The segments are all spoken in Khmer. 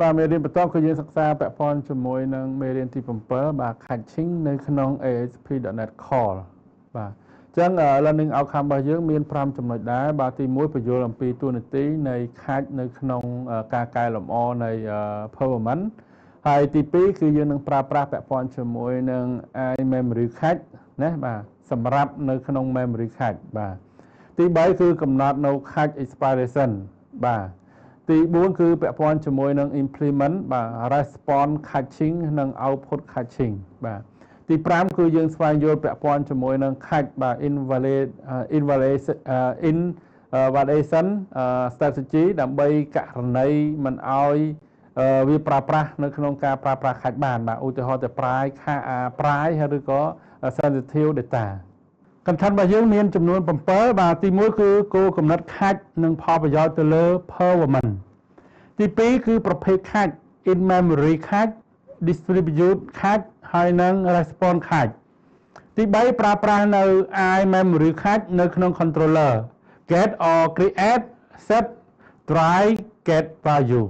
បាទមេរៀនបន្តគឺយើងសិក្សាពាក់ព័ន្ធជាមួយនឹងមេរៀនទី7បាទ catching នៅក្នុង ASP.NET Core បាទអញ្ចឹង learning outcome របស់យើងមាន5ចំណុចដែរបាទទី1បញ្យល់អំពីតួនាទីនៃ catch នៅក្នុងការកែលម្អនៃ performance ហើយទី2គឺយើងនឹងប្រើប្រាស់ពាក់ព័ន្ធជាមួយនឹង iMemory catch ណាបាទសម្រាប់នៅក្នុង memory catch បាទទី3គឺកំណត់នៅ catch expiration បាទទី4គឺពាក់ព័ន្ធជាមួយនឹង implement បាទ response catching និង output catching បាទទី5គឺយើងស្វែងយល់ពាក់ព័ន្ធជាមួយនឹង catch បាទ invalidation strategy ដើម្បីករណីមិនឲ្យវាប្រើប្រាស់នៅក្នុងការប្រើប្រាស់ catch បានបាទឧទាហរណ៍តែ price ឬក៏ sensitive data កន្ធរបស់យើងមានចំនួន7បាទទី1គឺគោលកំណត់ catch និងផលប្រយោជន៍ទៅលើ performance ទី2គឺប្រភេទ catch in memory catch distribute catch ហើយនិង response catch ទី3ប្រើប្រាស់នៅ iMemory catch នៅក្នុង controller get or create set try get value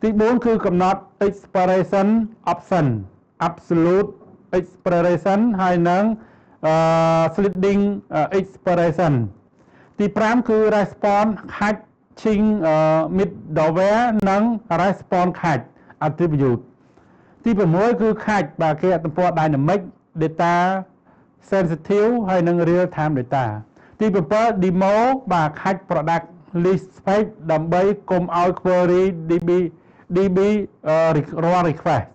ទី4គឺកំណត់ expiration option absolute expiration ហើយនិង sliding expiration ទី5គឺ response catching middleware និង response catch attribute ទី6គឺ catch បាទគេអត្តពល dynamic data sensitive ហើយនិង real time data ទី7 demo បាទ catch product list spec ដើម្បីកុំឲ្យ query DB រាល់ request